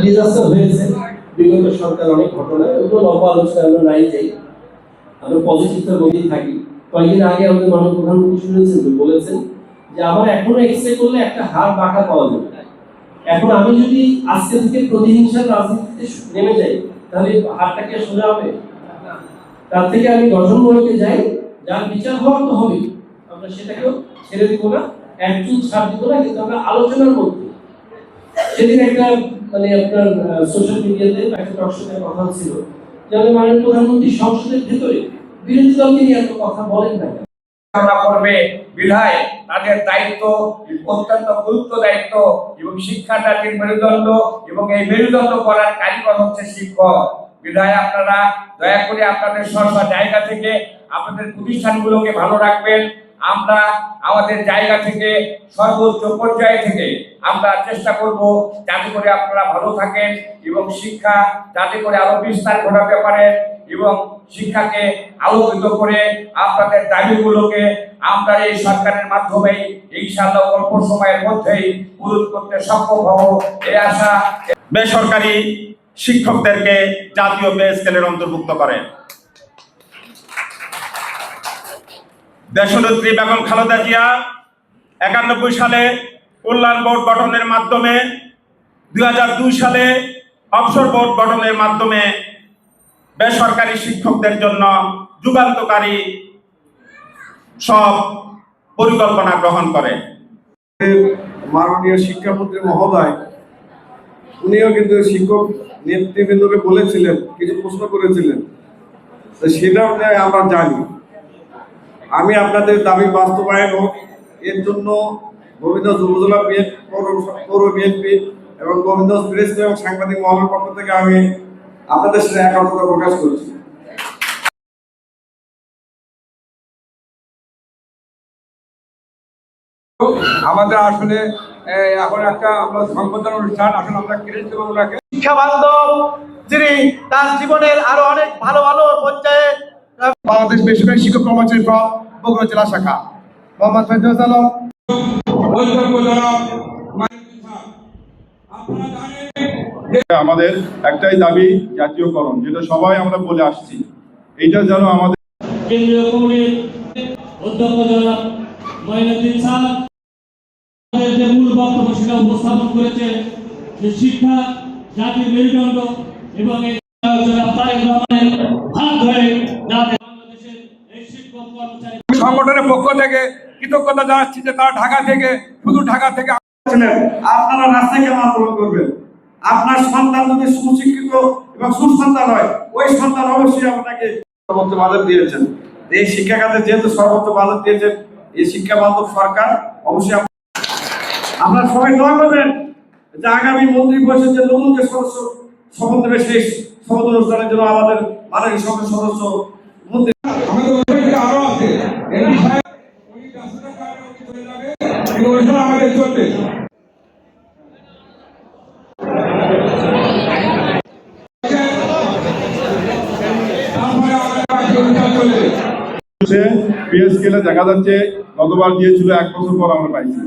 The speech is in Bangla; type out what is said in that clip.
ডিজাস্টার হয়েছে বিগত সরকার অনেক ঘটনা, ওগুলো লম্ব আলোচনা আমরা নাই যাই, আমরা পজিটিভটার মধ্যেই থাকি। কয়েকদিন আগে আমাদের মাননীয় প্রধানমন্ত্রী শুনেছেন তো, বলেছেন যে আমার এখনো এক্সরে করলে একটা হাড় বাঁকা পাওয়া যাবে। এখন আমি যদি আজকে থেকে প্রতিহিংসার রাজনীতিতে নেমে যাই, তাহলে হাড়টাকে সোজা হবে? তার থেকে আমি গঠনমূলকে যাই, যার বিচার হওয়ার তো হবে, আমরা সেটাকেও ছেড়ে দিব না, একচুল ছাড় দিব না, কিন্তু আমরা আলোচনার মধ্যে। সেদিন একটা মানে আপনার সোশ্যাল মিডিয়াতে একটা টকশোতে কথা ছিল যে মাননীয় প্রধানমন্ত্রী সংসদের ভেতরে বিরোধী দলকে নিয়ে এত কথা বলেন না করবে বিধায় তাদের দায়িত্ব, অত্যন্ত গুরুত্ব দায়িত্ব, এবং শিক্ষা জাতির মেরুদণ্ড, এবং এই মেরুদণ্ড করার কারিগর হচ্ছে শিক্ষক। বিধায় আপনারা দয়া করে আপনাদের স্ব জায়গা থেকে আপনাদের প্রতিষ্ঠানগুলোকে ভালো রাখবেন। আমরা আমাদের জায়গা থেকে সর্বোচ্চ পর্যায়ে থেকে আমরা চেষ্টা করব যাতে করে আপনারা ভালো থাকেন এবং শিক্ষা যাতে করে আরো বিস্তার ঘটাতে পারেন, এবং শিক্ষাকে আলোকিত করে আপনাদের দাবিগুলোকে আমরা এই সরকারের মাধ্যমে ইনশাআল্লাহ অল্প সময়ের মধ্যেই পূরণ করতে সক্ষম হব এই আশা। বেসরকারি শিক্ষকদেরকে জাতীয় পে স্কেলের অন্তর্ভুক্ত করেন। দেশনেত্রী বেগম খালেদা জিয়া 91 সালে কল্যাণ বোর্ড গঠনের মাধ্যমে, 2002 সালে অবসর বোর্ড গঠনের মাধ্যমে বেসরকারি শিক্ষকদের জন্য যুগান্তকারী সব পরিকল্পনা গ্রহণ করে। মাননীয় শিক্ষামন্ত্রী মহোদয় উনিও কিন্তু শিক্ষক নেতৃবৃন্দকে বলেছিলেন, কিছু প্রশ্ন করেছিলেন, সেটাও আমরা জানি। আমি আপনাদের দাবি বাস্তবায়ন হোক এর জন্য গোবিন্দগঞ্জ উপজেলা পৌর বিএনপি এবং গোবিন্দগঞ্জ প্রেস এবং সাংবাদিক মহলের পক্ষ থেকে আমি আপনাদের সাথে একাত্মতা প্রকাশ করছি। আমাদের আসলে এখন একটা আমরা সংবর্ধনা অনুষ্ঠান, আসলে আমরা কৃষ্ণ বাবুরাকে শিক্ষা বান্ধব, যিনি তার জীবনের আরো অনেক ভালো ভালো পর্যায়ে বাংলাদেশ বেসরকারি শিক্ষক কর্মচারী ফ্রম বগুড়া জেলা শাখা মোহাম্মদ ফেরদৌস আলম। আমাদের একটাই দাবি জাতীয়করণ, যেটা সবাই আমরা বলে আসছি, এইটা যেন আমাদের কেন্দ্রীয় কমিটির অধ্যক্ষ জনাব মঈনুদ্দিন স্যার যে মূল বক্তব্য সেটা উপস্থাপন করেছে যে শিক্ষা জাতির মেরুদণ্ড, এবং এই জনাব তারেক রহমানের হাত ধরে যাতে বাংলাদেশের এই শিক্ষক কর্মচারী সংগঠনের পক্ষ থেকে কৃতজ্ঞতা জানাচ্ছি যে তারা ঢাকা থেকে, শুধু ঢাকা থেকে আপনারা রাস্তায় কেন আন্দোলন করবেন? আপনার সন্তান যদি সুশিক্ষিত এবং সুসন্তান হয়, ওই সন্তান অবশ্যই আপনাকে সর্বোচ্চ বাজেট দিয়েছেন। এই শিক্ষা খাতে যেহেতু সর্বোচ্চ বাজেট দিয়েছেন, এই শিক্ষা বান্ধব সরকার অবশ্যই আপনারা সবাই দোয়া করবেন যে আগামী মন্ত্রী পরিষদের নতুন যে সদস্য শপথ নেবে, সেই শপথ অনুষ্ঠানের জন্য আমাদের মাননীয় সংসদ সদস্য মন্ত্রী আরো আছে আমাদের চলবে। পে স্কেলে দেখা যাচ্ছে গতবার দিয়েছিল 1 বছর পর আমরা পাইছি।